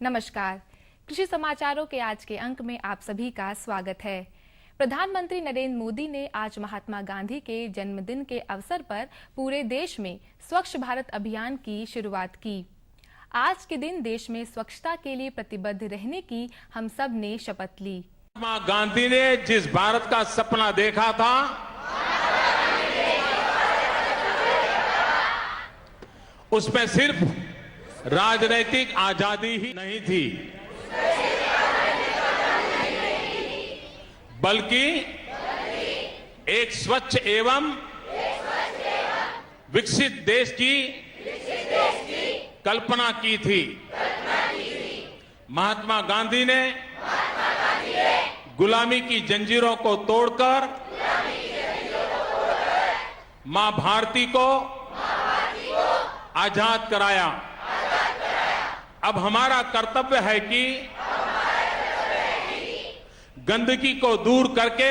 नमस्कार। कृषि समाचारों के आज के अंक में आप सभी का स्वागत है। प्रधानमंत्री नरेंद्र मोदी ने आज महात्मा गांधी के जन्मदिन के अवसर पर पूरे देश में स्वच्छ भारत अभियान की शुरुआत की। आज के दिन देश में स्वच्छता के लिए प्रतिबद्ध रहने की हम सब ने शपथ ली। महात्मा गांधी ने जिस भारत का सपना देखा था, उसमें सिर्फ राजनीतिक आजादी ही नहीं थी, बल्कि एक स्वच्छ एवं विकसित देश की कल्पना की थी। महात्मा गांधी ने गुलामी की जंजीरों को तोड़कर मां भारती को आजाद कराया। अब हमारा कर्तव्य है कि गंदगी को दूर करके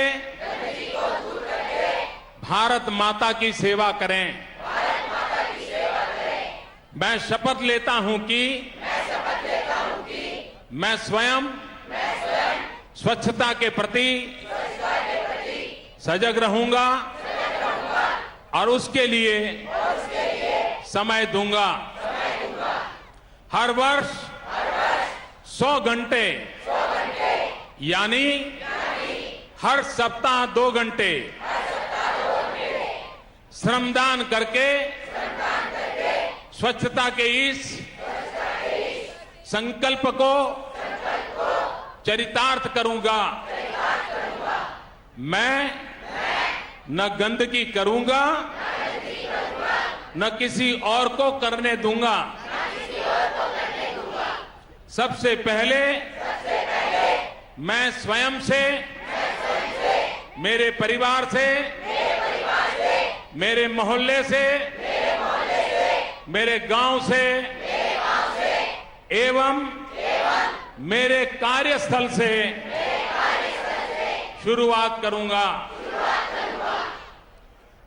भारत माता की सेवा करें। मैं शपथ लेता हूं कि मैं स्वयं स्वच्छता के प्रति सजग रहूंगा और उसके लिए समय दूंगा। हर वर्ष 100 घंटे यानी हर सप्ताह 2 घंटे श्रमदान करके स्वच्छता के इस संकल्प को चरितार्थ करूंगा। मैं न गंदगी करूंगा, न किसी और को करने दूंगा। सबसे पहले मैं स्वयं से, मेरे परिवार से, मेरे मोहल्ले से, मेरे गांव से एवं मेरे कार्यस्थल से शुरुआत करूंगा।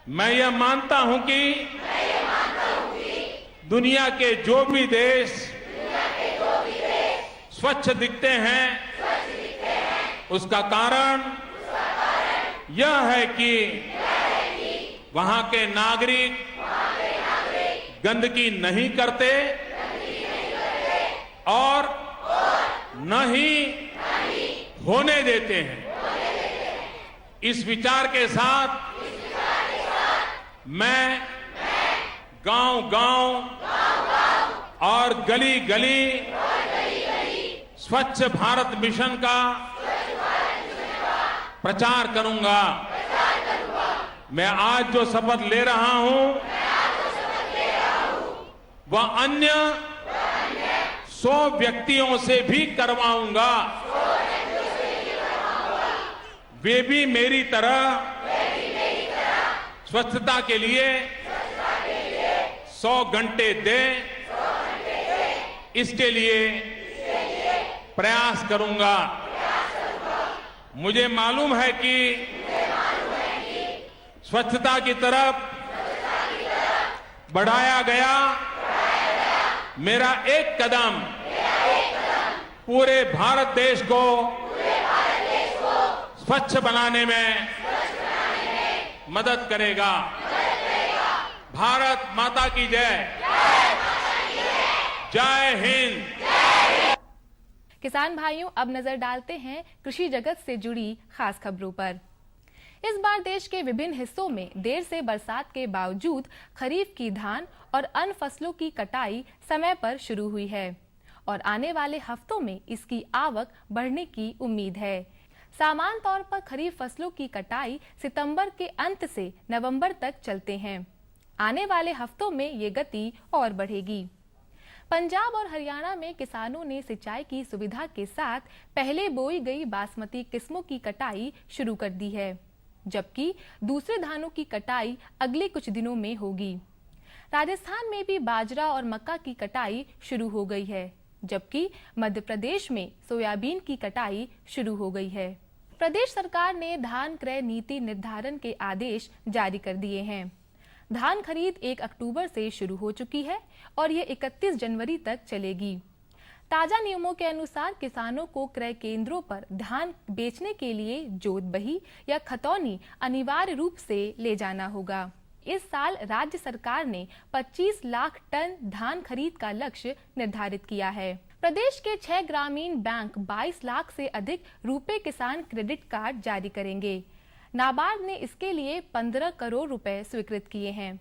मैं यह मानता हूं कि दुनिया के जो भी देश स्वच्छ दिखते हैं, उसका कारण यह है कि वहां के नागरिक गंदगी नहीं करते और न ही होने देते हैं। इस विचार के साथ मैं गांव-गांव और गली-गली स्वच्छ भारत मिशन का प्रचार करूंगा। मैं आज जो शपथ ले रहा हूं वह अन्य 100 व्यक्तियों से भी करवाऊंगा। वे भी मेरी तरह स्वच्छता के लिए 100 घंटे दें, इसके लिए प्रयास करूंगा। मुझे मालूम है कि स्वच्छता की तरफ बढ़ाया गया मेरा एक कदम पूरे भारत देश को स्वच्छ बनाने में मदद करेगा। भारत माता की जय। जय हिंद। किसान भाइयों, अब नजर डालते हैं कृषि जगत से जुड़ी खास खबरों पर। इस बार देश के विभिन्न हिस्सों में देर से बरसात के बावजूद खरीफ की धान और अन्य फसलों की कटाई समय पर शुरू हुई है और आने वाले हफ्तों में इसकी आवक बढ़ने की उम्मीद है। सामान्य तौर पर खरीफ फसलों की कटाई सितंबर के अंत से नवंबर तक चलते हैं। आने वाले हफ्तों में ये गति और बढ़ेगी। पंजाब और हरियाणा में किसानों ने सिंचाई की सुविधा के साथ पहले बोई गई बासमती किस्मों की कटाई शुरू कर दी है, जबकि दूसरे धानों की कटाई अगले कुछ दिनों में होगी। राजस्थान में भी बाजरा और मक्का की कटाई शुरू हो गई है, जबकि मध्य प्रदेश में सोयाबीन की कटाई शुरू हो गई है। प्रदेश सरकार ने धान क्रय नीति निर्धारण के आदेश जारी कर दिए हैं। धान खरीद 1 अक्टूबर से शुरू हो चुकी है और ये 31 जनवरी तक चलेगी। ताजा नियमों के अनुसार किसानों को क्रय केंद्रों पर धान बेचने के लिए जोत बही या खतौनी अनिवार्य रूप से ले जाना होगा। इस साल राज्य सरकार ने 25 लाख टन धान खरीद का लक्ष्य निर्धारित किया है। प्रदेश के 6 ग्रामीण बैंक 22 लाख से अधिक रुपए किसान क्रेडिट कार्ड जारी करेंगे। नाबार्ड ने इसके लिए 15 करोड़ रुपए स्वीकृत किए हैं।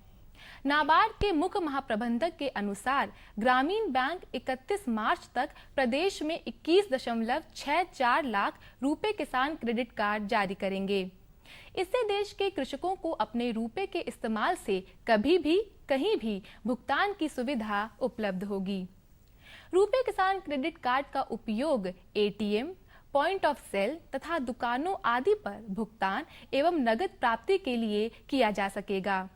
नाबार्ड के मुख्य महाप्रबंधक के अनुसार ग्रामीण बैंक 31 मार्च तक प्रदेश में 21.64 लाख रुपए किसान क्रेडिट कार्ड जारी करेंगे। इससे देश के कृषकों को अपने रुपए के इस्तेमाल से कभी भी कहीं भी भुगतान की सुविधा उपलब्ध होगी। रुपए किसान क्रेडिट कार्ड का उपयोग एटीएम, पॉइंट ऑफ सेल तथा दुकानों आदि पर भुगतान एवं नगद प्राप्ति के लिए किया जा सकेगा।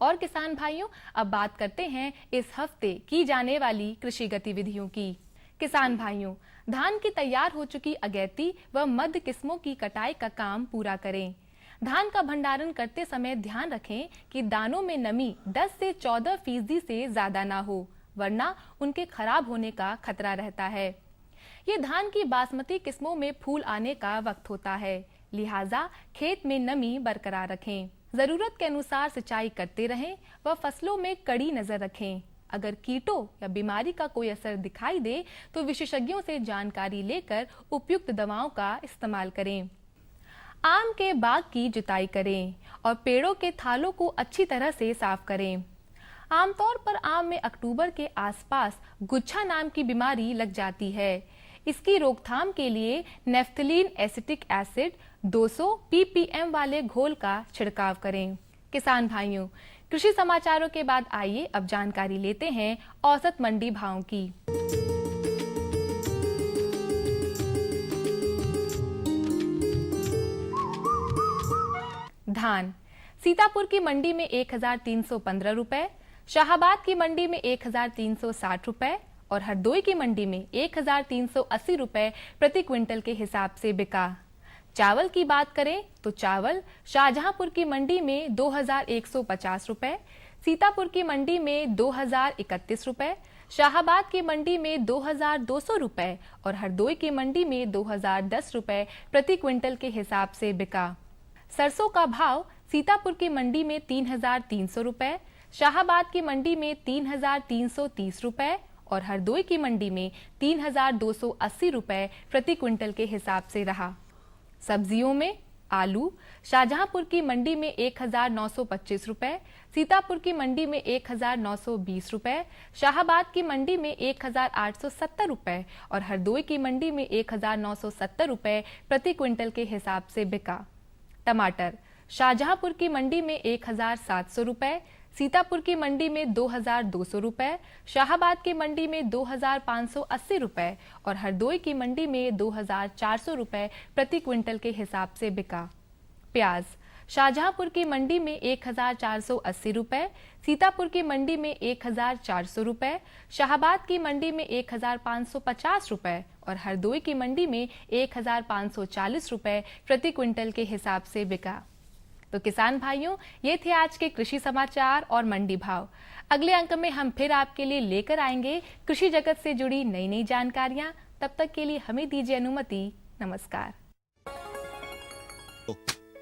और किसान भाइयों, अब बात करते हैं इस हफ्ते की जाने वाली कृषि गतिविधियों की। किसान भाइयों, धान की तैयार हो चुकी अगैती व मध्य किस्मों की कटाई का काम पूरा करें। धान का भंडारण करते समय ध्यान रखें कि दानों में नमी 10 से 14% से ज्यादा ना हो, वरना उनके खराब होने का खतरा रहता है। ये धान की बासमती किस्मों में फूल आने का वक्त होता है, लिहाजा खेत में नमी बरकरार रखें। जरूरत के अनुसार सिंचाई करते रहें व फसलों में कड़ी नजर रखें। अगर कीटों या बीमारी का कोई असर दिखाई दे तो विशेषज्ञों से जानकारी लेकर उपयुक्त दवाओं का इस्तेमाल करें। आम के बाग की जुताई करें और पेड़ों के थालों को अच्छी तरह से साफ करें। आमतौर पर आम में अक्टूबर के आसपास गुच्छा नाम की बीमारी लग जाती है। इसकी रोकथाम के लिए नेफ्थलीन एसिटिक एसिड 200 ppm वाले घोल का छिड़काव करें। किसान भाइयों, कृषि समाचारों के बाद आइए अब जानकारी लेते हैं औसत मंडी भावों की। धान सीतापुर की मंडी में 1315 रुपए, शाहाबाद की मंडी में 1360 रुपए और हरदोई की मंडी में 1380 रुपए प्रति क्विंटल के हिसाब से बिका। चावल की बात करें तो चावल शाहजहांपुर की मंडी में 2150 रुपए, सीतापुर की मंडी में 2031 रुपए, शाहाबाद की मंडी में 2200 रुपए और हरदोई की मंडी में 2010 रुपए प्रति क्विंटल के हिसाब से बिका। सरसों का भाव सीतापुर की मंडी में 3300 रुपए, शाहाबाद की मंडी में 3330 रुपए और हरदोई की मंडी में 3280 रुपए प्रति क्विंटल के हिसाब से रहा। सब्जियों में आलू शाहजहांपुर की मंडी में 1925 रुपए, सीतापुर की मंडी में 1920 रुपए, शाहाबाद की मंडी में 1870 रुपए और हरदोई की मंडी में 1970 रुपए प्रति क्विंटल के हिसाब से बिका। टमाटर शाहजहांपुर की मंडी में 1700 रुपए, सीतापुर की मंडी में 2200 रुपए, शाहाबाद की मंडी में 2580 रुपए और हरदोई की मंडी में 2400 रुपए प्रति क्विंटल के हिसाब से बिका। प्याज शाहजहांपुर की मंडी में 1480 रुपए, सीतापुर की मंडी में 1400 रुपए, शाहाबाद की मंडी में 1550 रुपए और हरदोई की मंडी में 1540 रुपए प्रति क्विंटल के हिसाब से बिका। तो किसान भाइयों, ये थे आज के कृषि समाचार और मंडी भाव। अगले अंक में हम फिर आपके लिए लेकर आएंगे कृषि जगत से जुड़ी नई नई जानकारियां। तब तक के लिए हमें दीजिए अनुमति। नमस्कार।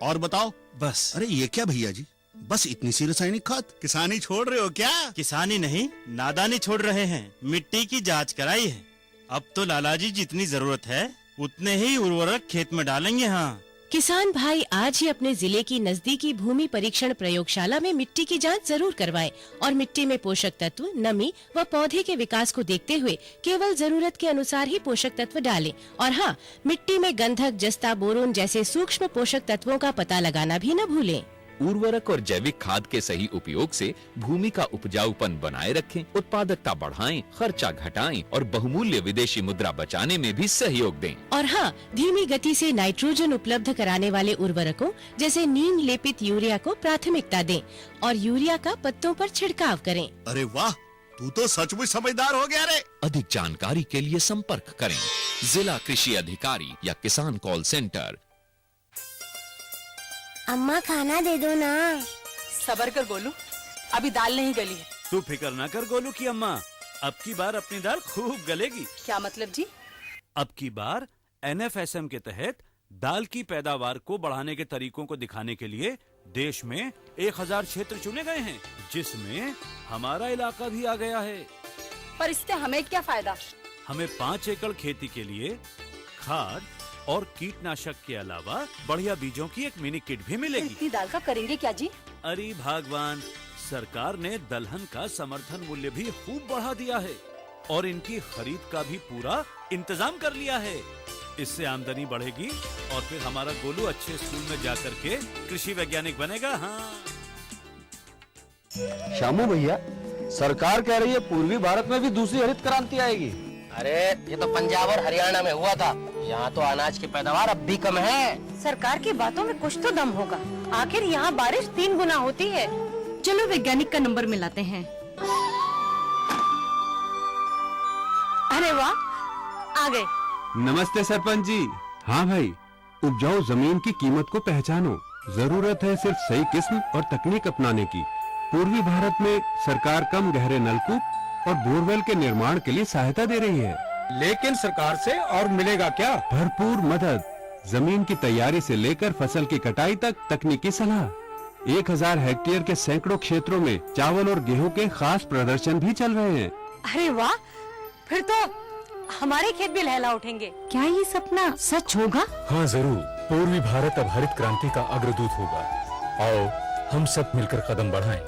और बताओ। बस। अरे ये क्या भैया जी, बस इतनी सी रासायनिक खाद? किसानी छोड़ रहे हो क्या? किसानी नहीं, नादानी छोड़ रहे हैं। मिट्टी की जांच कराई है। अब तो लालाजी जितनी जरूरत है उतने ही उर्वरक खेत में डालेंगे। हाँ, किसान भाई आज ही अपने जिले की नजदीकी भूमि परीक्षण प्रयोगशाला में मिट्टी की जांच जरूर करवाएं और मिट्टी में पोषक तत्व, नमी व पौधे के विकास को देखते हुए केवल जरूरत के अनुसार ही पोषक तत्व डालें। और हाँ, मिट्टी में गंधक, जस्ता, बोरोन जैसे सूक्ष्म पोषक तत्वों का पता लगाना भी न भूलें। उर्वरक और जैविक खाद के सही उपयोग से भूमि का उपजाऊपन बनाए रखें, उत्पादकता बढ़ाएं, खर्चा घटाएं और बहुमूल्य विदेशी मुद्रा बचाने में भी सहयोग दें। और हाँ, धीमी गति से नाइट्रोजन उपलब्ध कराने वाले उर्वरकों जैसे नीम लेपित यूरिया को प्राथमिकता दें और यूरिया का पत्तों पर छिड़काव करें। अरे वाह, तू तो सचमुच समझदार हो गया रे। अधिक जानकारी के लिए संपर्क करें जिला कृषि अधिकारी या किसान कॉल सेंटर। अम्मा खाना दे दो ना। सबर कर गोलू, अभी दाल नहीं गली है। तू फिक्र न कर गोलू की अम्मा, अब की बार अपनी दाल खूब गलेगी। क्या मतलब जी? अब की बार NFSM के तहत दाल की पैदावार को बढ़ाने के तरीकों को दिखाने के लिए देश में 1000 क्षेत्र चुने गए हैं, जिसमें हमारा इलाका भी आ गया है। पर इससे हमें क्या फायदा? हमें 5 एकड़ खेती के लिए खाद और कीटनाशक के अलावा बढ़िया बीजों की एक मिनी किट भी मिलेगी। इतनी दाल का करेंगे क्या जी? अरे भगवान, सरकार ने दलहन का समर्थन मूल्य भी खूब बढ़ा दिया है और इनकी खरीद का भी पूरा इंतजाम कर लिया है। इससे आमदनी बढ़ेगी और फिर हमारा गोलू अच्छे स्कूल में जाकर के कृषि वैज्ञानिक बनेगा। हाँ श्यामू भैया, सरकार कह रही है पूर्वी भारत में भी दूसरी हरित क्रांति आएगी। अरे ये तो पंजाब और हरियाणा में हुआ था, यहाँ तो अनाज की पैदावार अब भी कम है। सरकार की बातों में कुछ तो दम होगा। आखिर यहाँ बारिश 3 गुना होती है। चलो वैज्ञानिक का नंबर मिलाते हैं। अरे वाह, आ गए। नमस्ते सरपंच जी। हाँ भाई, उपजाऊ जमीन की कीमत को पहचानो। जरूरत है सिर्फ सही किस्म और तकनीक अपनाने की। पूर्वी भारत में सरकार कम गहरे नलकूप और बोरवेल के निर्माण के लिए सहायता दे रही है। लेकिन सरकार से और मिलेगा क्या? भरपूर मदद, जमीन की तैयारी से लेकर फसल की कटाई तक तकनीकी सलाह। 1000 हेक्टेयर के सैकड़ों क्षेत्रों में चावल और गेहूं के खास प्रदर्शन भी चल रहे हैं। अरे वाह, फिर तो हमारे खेत भी लहला उठेंगे। क्या ये सपना सच होगा? हाँ जरूर, पूर्वी भारत अब हरित क्रांति का अग्रदूत होगा। आओ हम सब मिलकर कदम बढ़ाएं।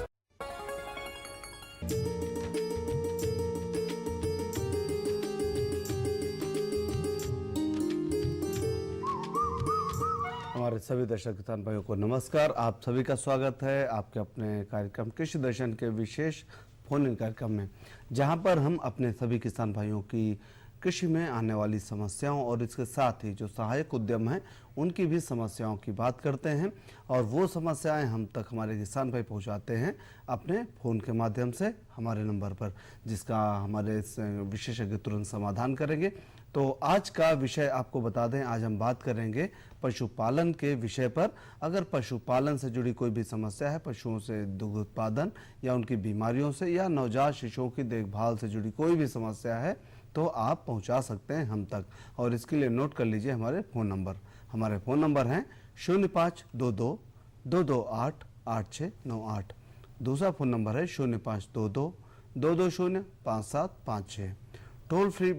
हमारे सभी दर्शक किसान भाइयों को नमस्कार। आप सभी का स्वागत है आपके अपने कार्यक्रम कृषि दर्शन के विशेष फोन इन कार्यक्रम में, जहां पर हम अपने सभी किसान भाइयों की कृषि में आने वाली समस्याओं और इसके साथ ही जो सहायक उद्यम हैं उनकी भी समस्याओं की बात करते हैं और वो समस्याएं हम तक हमारे किसान भाई पहुंचाते हैं अपने फ़ोन के माध्यम से हमारे नंबर पर, जिसका हमारे विशेषज्ञ तुरंत समाधान करेंगे। तो आज का विषय आपको बता दें, आज हम बात करेंगे पशुपालन के विषय पर। अगर पशुपालन से जुड़ी कोई भी समस्या है, पशुओं से दुग्ध उत्पादन या उनकी बीमारियों से या नवजात शिशुओं की देखभाल से जुड़ी कोई भी समस्या है तो आप पहुंचा सकते हैं हम तक, और इसके लिए नोट कर लीजिए हमारे फ़ोन नंबर। हमारे फ़ोन नंबर हैं 0522 228 8698। दूसरा फ़ोन नंबर है 0522 220 5756। टोल फ्री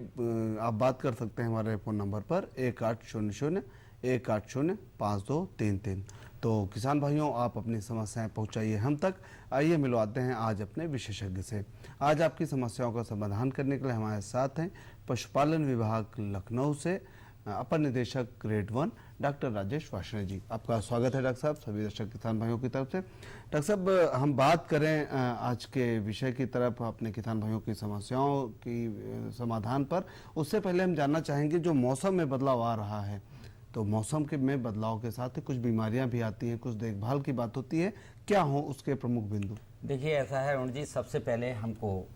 आप बात कर सकते हैं हमारे फ़ोन नंबर पर 1800 180 5233। तो किसान भाइयों, आप अपनी समस्याएं पहुंचाइए हम तक। आइए मिलवाते हैं आज अपने विशेषज्ञ से। आज आपकी समस्याओं का समाधान करने के लिए हमारे साथ हैं पशुपालन विभाग लखनऊ से अपर निदेशक ग्रेड 1 डॉक्टर राजेश वार्ष्णेय जी। आपका स्वागत है डॉक्टर साहब, सभी दर्शक किसान भाइयों की तरफ से। डॉक्टर साहब, हम बात करें आज के विषय की तरफ, अपने किसान भाइयों की समस्याओं की समाधान पर। उससे पहले हम जानना चाहेंगे जो मौसम में बदलाव आ रहा है, तो मौसम के में बदलाव के साथ कुछ बीमारियां भी आती हैं, कुछ देखभाल की बात होती है, क्या हो उसके प्रमुख बिंदु? देखिए ऐसा है अरुण जी, सबसे पहले हमको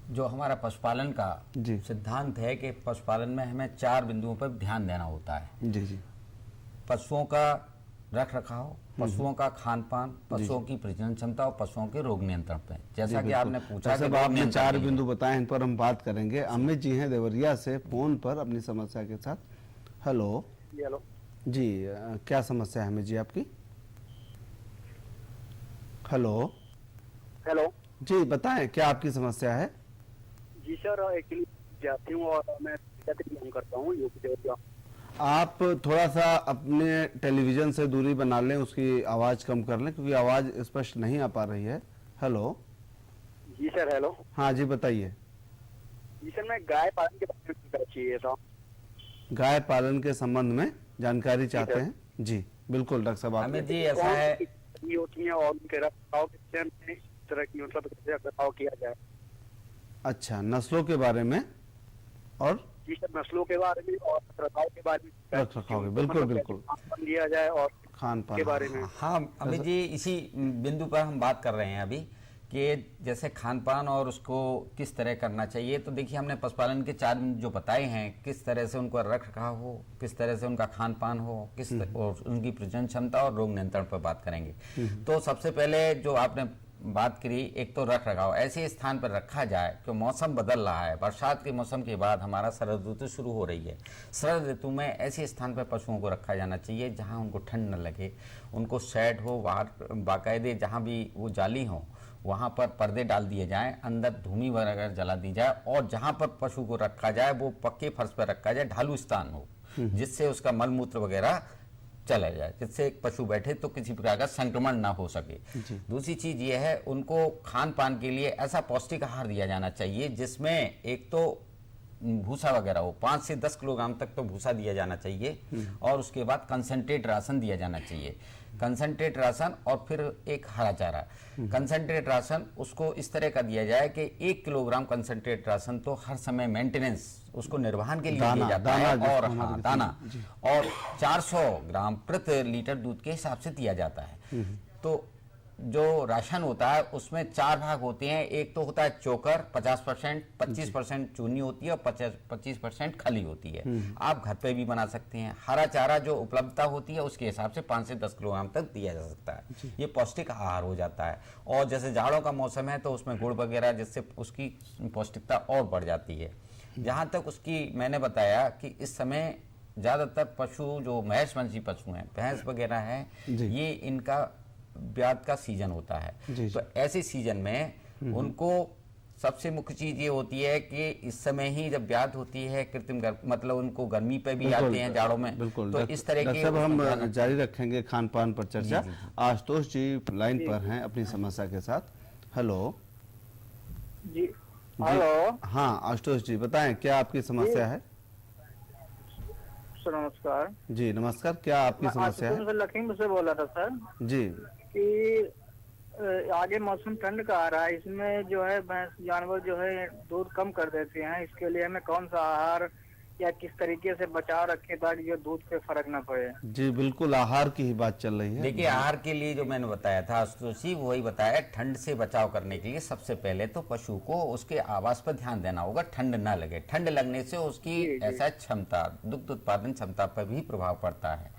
जो हमारा पशुपालन का सिद्धांत है कि पशुपालन में हमें 4 बिंदुओं पर ध्यान देना होता है। जी। पशुओं का रख रखाव, पशुओं का खान पान, पशुओं की प्रजनन क्षमता और पशुओं के रोग नियंत्रण पे। जैसा कि आपने पूछा कि आपने 4 बिंदु बताए, इन पर हम बात करेंगे। अमित जी हैं देवरिया से फोन पर अपनी समस्या के साथ। हेलो जी, क्या समस्या है अमित जी आपकी? हेलो जी, बताएं क्या आपकी समस्या है? जी सर, एक्चुअली जाती हूँ और मैं काम करता हूँ यूपी। आप थोड़ा सा अपने टेलीविजन से दूरी बना लें, उसकी आवाज कम कर लें क्योंकि आवाज स्पष्ट नहीं आ पा रही है। हेलो जी सर। हेलो हाँ जी, बताइए। जी सर, मैं गाय पालन के बारे में चाहिए था। गाय पालन के संबंध में जानकारी चाहते हैं? जी बिल्कुल डॉक्टर साहब। अमित जी, ऐसा है होती है और उनके रखरखाव किस तरह की मतलब रखरखाव किया जाए? अच्छा, नस्लों के बारे में और जी सर, नस्लों के बारे में और रखरखाव के बारे में। रखरखाव बिल्कुल बिल्कुल लिया जाए और खान पान के बारे में। हाँ अमित जी, इसी बिंदु पर हम बात कर रहे हैं अभी कि जैसे खान पान और उसको किस तरह करना चाहिए। तो देखिए, हमने पशुपालन के 4 जो बताए हैं, किस तरह से उनको रख रखाव हो, किस तरह से उनका खान पान हो, किस और उनकी प्रजनन क्षमता और रोग नियंत्रण पर बात करेंगे। तो सबसे पहले जो आपने बात करी, एक तो रख रखाव ऐसे स्थान पर रखा जाए कि मौसम बदल रहा है। बरसात के मौसम के बाद हमारा शरद ऋतु शुरू हो रही है। शरद ऋतु में ऐसे स्थान पर पशुओं को रखा जाना चाहिए जहां उनको ठंड न लगे, उनको शेड हो, बाहर बाकायदे जहां भी वो जाली हो वहां पर पर्दे डाल दिए जाएं, अंदर धूमी वगैरह जला दी जाए, और जहां पर पशु को रखा जाए वो पक्के फर्श पर रखा जाए, ढालू स्थान हो जिससे उसका मलमूत्र वगैरह चला जाए, जिससे एक पशु बैठे तो किसी प्रकार का संक्रमण ना हो सके। दूसरी चीज ये है, उनको खान पान के लिए ऐसा पौष्टिक आहार दिया जाना चाहिए जिसमें एक तो भूसा वगैरह हो, 5 से 10 किलोग्राम तक तो भूसा दिया जाना चाहिए, और उसके बाद कंसंट्रेट राशन दिया जाना चाहिए। कंसंट्रेट राशन और फिर एक हरा चारा। कंसंट्रेट राशन उसको इस तरह का दिया जाए कि 1 किलोग्राम कंसंट्रेट राशन तो हर समय मेंटेनेंस उसको निर्वहन के लिए दिया जाता है, और दाना और 400 ग्राम प्रति लीटर दूध के हिसाब से दिया जाता है। तो जो राशन होता है उसमें 4 भाग होते हैं। एक तो होता है चोकर 50%, 25% चूनी होती है और 25% खली होती है। आप घर पे भी बना सकते हैं। हरा चारा जो उपलब्धता होती है उसके हिसाब से 5 से 10 किलोग्राम तक दिया जा सकता है। ये पौष्टिक आहार हो जाता है। और जैसे जाड़ों का मौसम है तो उसमें गुड़ वगैरह, जिससे उसकी पौष्टिकता और बढ़ जाती है। जहाँ तक उसकी मैंने बताया कि इस समय ज्यादातर पशु जो महिषवंशी पशु हैं, भैंस वगैरह हैं, ये इनका ब्यात का सीजन होता है। तो ऐसे सीजन में उनको सबसे मुख्य चीज ये होती है कि इस समय ही जब ब्यात होती है, कृत्रिम मतलब उनको गर्मी पे भी आते हैं जाड़ों में, तो इस तरह के हम जारी रखेंगे खान पान पर चर्चा। आशुतोष जी लाइन पर हैं अपनी समस्या के साथ। हेलो जी, हेलो। हाँ आशुतोष जी बताएं क्या आपकी समस्या है? सर नमस्कार। जी नमस्कार, क्या आपकी समस्या है? लखीमपुर से बोल रहा था सर जी कि आगे मौसम ठंड का आ रहा है, इसमें जो है भैंस जानवर जो है दूध कम कर देते हैं। इसके लिए हमें कौन सा आहार या किस तरीके से बचाव रखें ताकि जो दूध पे फर्क ना पड़े? जी बिल्कुल, आहार की ही बात चल रही है। देखिए, आहार के लिए जो मैंने बताया था आशुतोषी, वही बताया। ठंड से बचाव करने के लिए सबसे पहले तो पशु को उसके आवास पर ध्यान देना होगा, ठंड ना लगे। ठंड लगने से उसकी ऐसा क्षमता, दुग्ध उत्पादन क्षमता पर भी प्रभाव पड़ता है।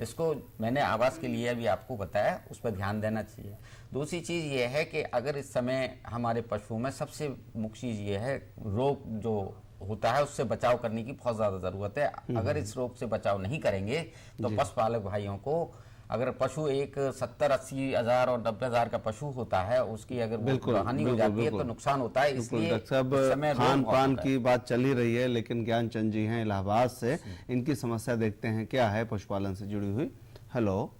इसको मैंने आवास के लिए भी आपको बताया, उस पर ध्यान देना चाहिए। दूसरी चीज ये है कि अगर इस समय हमारे पशुओं में सबसे मुख्य चीज ये है, रोग जो होता है उससे बचाव करने की बहुत ज्यादा जरूरत है। अगर इस रोग से बचाव नहीं करेंगे तो पशुपालक भाइयों को, अगर पशु एक 70-80 हजार और 90 हजार का पशु होता है, उसकी अगर हानि हो जाती है तो नुकसान होता है। इसलिए खान पान की बात चल ही रही है, लेकिन ज्ञानचंद जी हैं इलाहाबाद से, इनकी समस्या देखते हैं क्या है पशुपालन से जुड़ी हुई। हेलो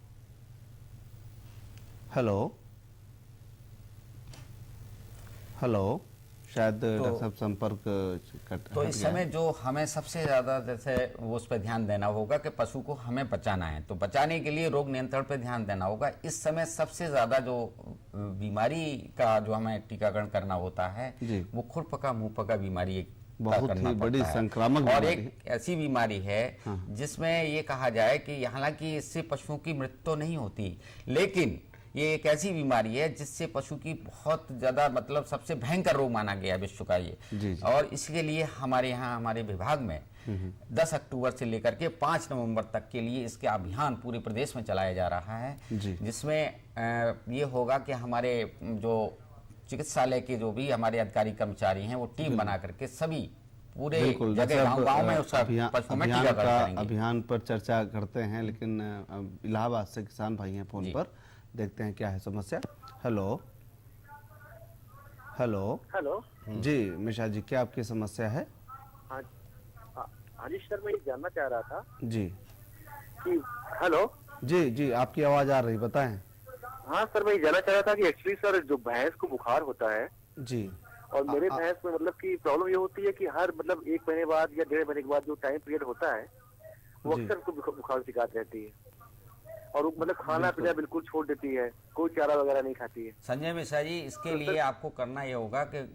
हेलो हेलो, शायद डॉक्टर साहब संपर्क तो इस समय जो हमें सबसे ज्यादा जैसे वो उस पर ध्यान देना होगा कि पशु को हमें बचाना है, तो बचाने के लिए रोग नियंत्रण पर ध्यान देना होगा। इस समय सबसे ज्यादा जो बीमारी का जो हमें टीकाकरण करना होता है वो खुरपका मुंहपका बीमारी बहुत ही बड़ी संक्रामक और एक ऐसी बीमारी है जिसमें ये कहा जाए कि हालांकि इससे पशुओं की मृत्यु तो नहीं होती, लेकिन ये एक ऐसी बीमारी है जिससे पशु की बहुत ज्यादा मतलब सबसे भयंकर रोग माना गया विश्व का ये। और इसके लिए हमारे यहाँ हमारे विभाग में 10 अक्टूबर से लेकर के 5 नवंबर तक के लिए इसके अभियान पूरे प्रदेश में चलाया जा रहा है, जिसमें ये होगा कि हमारे जो चिकित्सालय के जो भी हमारे अधिकारी कर्मचारी हैं वो टीम बना करके सभी पूरे जगह गाँव में उसका अभियान पर चर्चा करते हैं। लेकिन इलाहाबाद से किसान भाई हैं फोन पर, देखते हैं क्या है समस्या। हेलो हेलो हेलो जी मिश्रा जी, क्या आपकी समस्या है? हाँ जी सर, मैं ये जानना चाह रहा था जी कि हेलो जी जी आपकी आवाज आ रही, बताएं। हाँ सर, मैं ये जानना चाह रहा था कि एक्चुअली सर जो भैंस को बुखार होता है जी, और मेरे भैंस में मतलब कि प्रॉब्लम ये होती है कि हर मतलब 1 महीने बाद या 1.5 महीने के बाद जो टाइम पीरियड होता है वो अक्सर उसको बुखार की शिकायत रहती है, और मतलब खाना पीना बिल्कुल छोड़ देती है, कोई चारा वगैरह नहीं खाती है। संजय मिश्रा जी, इसके लिए आपको करना ये होगा कि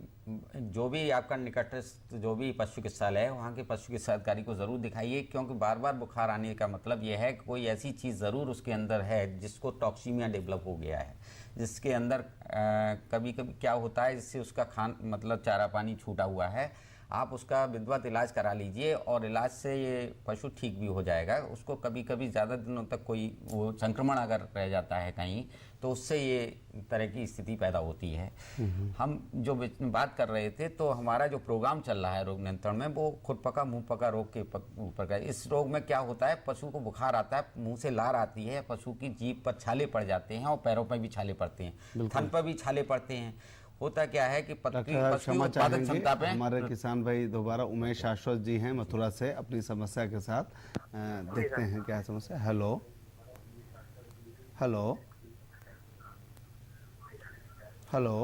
जो भी आपका निकटस्थ जो भी पशु चिकित्सालय है वहाँ के पशु चिकित्सा अधिकारी को जरूर दिखाइए, क्योंकि बार बार बुखार आने का मतलब ये है कि कोई ऐसी चीज़ ज़रूर उसके अंदर है जिसको टॉक्सीमिया डेवलप हो गया है, जिसके अंदर कभी कभी क्या होता है जिससे उसका मतलब चारा पानी छूटा हुआ है। आप उसका विधिवत इलाज करा लीजिए और इलाज से ये पशु ठीक भी हो जाएगा। उसको कभी कभी ज़्यादा दिनों तक कोई वो संक्रमण अगर रह जाता है कहीं तो उससे ये तरह की स्थिति पैदा होती है। हम जो बात कर रहे थे तो हमारा जो प्रोग्राम चल रहा है रोग नियंत्रण में वो खुरपका मुंहपका रोग के ऊपर का। इस रोग में क्या होता है, पशु को बुखार आता है, मुंह से लार आती है, पशु की जीभ पर छाले पड़ जाते हैं और पैरों पर भी छाले पड़ते हैं, थन पर भी छाले पड़ते हैं। होता क्या है कि पशु की उत्पादन क्षमता पे हमारे किसान भाई दोबारा उमेश शाश्वत जी हैं मथुरा से अपनी समस्या के साथ देखते हैं क्या समस्या। Hello hello hello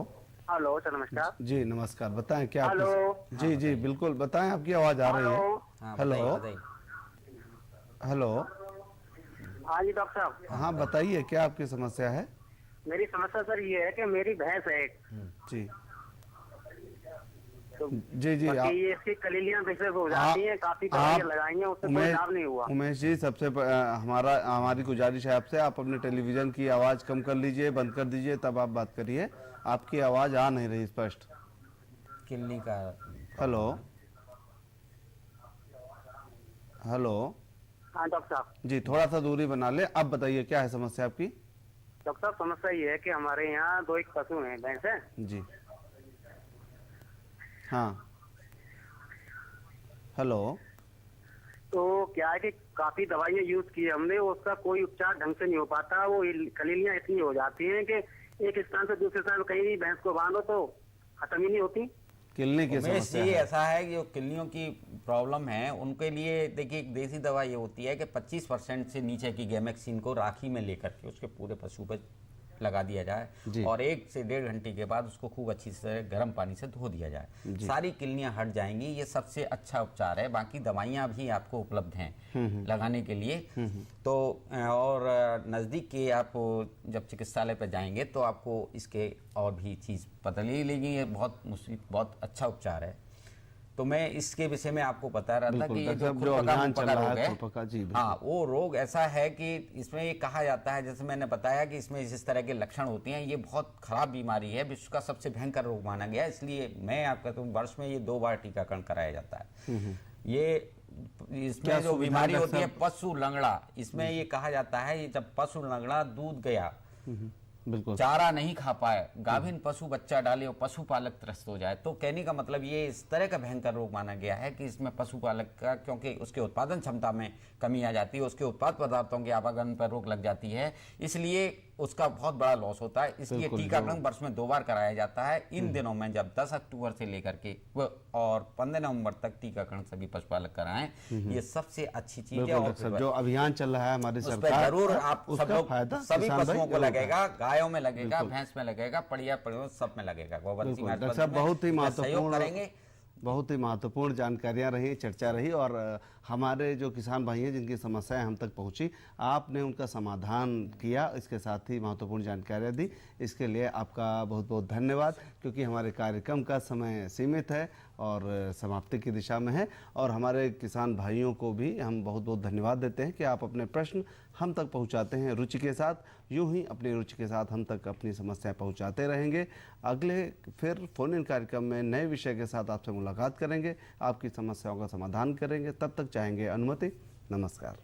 hello sir नमस्कार जी नमस्कार, बताएं क्या हेलो जी जी बिल्कुल बताएं, आपकी आवाज आ रही है। हेलो हेलो हाँ जी डॉक्टर साहब। हाँ बताइए क्या आपकी समस्या है। मेरी समस्या सर ये है कि मेरी भैंस है एक जी तो जी जी ये इसकी कलीलियां वैसे हो जाती हैं, काफी दवाइयां लगाई हैं, उससे कोई लाभ नहीं हुआ। उमेश जी सबसे हमारी गुजारिश है आपसे, आप अपने टेलीविजन की आवाज कम कर लीजिए, बंद कर दीजिए, तब आप बात करिए। आपकी आवाज आ नहीं रही स्पष्ट। किडनी का हेलो हेलो हाँ डॉक्टर साहब जी थोड़ा सा दूरी बना ले। अब बताइए क्या है समस्या आपकी। डॉक्टर साहब समस्या ये है कि हमारे यहाँ दो एक पशु हैं, भैंस है जी हाँ हेलो। तो क्या है कि काफी दवाइयाँ यूज की हमने, उसका कोई उपचार ढंग से नहीं हो पाता। वो कलीलियां इतनी हो जाती हैं कि एक स्थान से दूसरे स्थान कहीं भी भैंस को बांधो तो खत्म ही नहीं होती। किलनी की समस्या है। ऐसा है कि जो किलनियों की प्रॉब्लम है उनके लिए देखिए एक देसी दवा ये होती है कि 25% से नीचे की गैमेक्सिन को राखी में लेकर के उसके पूरे पशु पर लगा दिया जाए और 1 से 1.5 घंटे के बाद उसको खूब अच्छी से गर्म पानी से धो दिया जाए। सारी किलनियां हट जाएंगी। ये सबसे अच्छा उपचार है। बाकी दवाइयां भी आपको उपलब्ध हैं लगाने के लिए। तो और नज़दीक के आप जब चिकित्सालय पर जाएंगे तो आपको इसके और भी चीज़ पता लगेगी। ये बहुत अच्छा उपचार है। तो मैं इसके विषय में आपको बता रहा था कि ये जो खुरपका रोग है, हाँ वो रोग ऐसा है कि इसमें ये कहा जाता है, जैसे मैंने बताया कि इसमें इस तरह के लक्षण होते हैं। ये बहुत खराब बीमारी है, विश्व का सबसे भयंकर रोग माना गया। इसलिए मैं आपका तो वर्ष में ये 2 बार टीकाकरण कराया जाता है। ये इसमें जो बीमारी होती है पशु लंगड़ा, इसमें ये कहा जाता है ये जब पशु लंगड़ा दूध गया, बिल्कुल चारा नहीं खा पाए, गाभिन पशु बच्चा डाले और पशुपालक त्रस्त हो जाए, तो कहने का मतलब ये इस तरह का भयंकर रोग माना गया है कि इसमें पशुपालक का, क्योंकि उसके उत्पादन क्षमता में कमी आ जाती है, उसके उत्पाद पदार्थों के आवागमन पर रोक लग जाती है, इसलिए उसका बहुत बड़ा लॉस होता है। इसलिए टीकाकरण वर्ष में 2 बार कराया जाता है। इन दिनों में जब 10 अक्टूबर से लेकर के और 15 नवंबर तक टीकाकरण सभी पशुपालक कराएं, ये सबसे अच्छी चीज है। और जो अभियान चल रहा है हमारी सरकार, जरूर आप सब लोग सभी पशुओं को लगेगा, गायों में लगेगा, भैंस में लगेगा, पड़िया सब में लगेगा। बहुत ही महत्वपूर्ण करेंगे, बहुत ही महत्वपूर्ण जानकारियां रही, चर्चा रही और हमारे जो किसान भाई हैं जिनकी समस्याएं हम तक पहुंची, आपने उनका समाधान किया, इसके साथ ही महत्वपूर्ण जानकारियां दी। इसके लिए आपका बहुत बहुत धन्यवाद, क्योंकि हमारे कार्यक्रम का समय सीमित है और समाप्ति की दिशा में है। और हमारे किसान भाइयों को भी हम बहुत बहुत धन्यवाद देते हैं कि आप अपने प्रश्न हम तक पहुंचाते हैं रुचि के साथ। यूं ही अपनी रुचि के साथ हम तक अपनी समस्याएं पहुंचाते रहेंगे। अगले फिर फोन इन कार्यक्रम में नए विषय के साथ आपसे मुलाकात करेंगे, आपकी समस्याओं का समाधान करेंगे। तब तक चाहेंगे अनुमति। नमस्कार।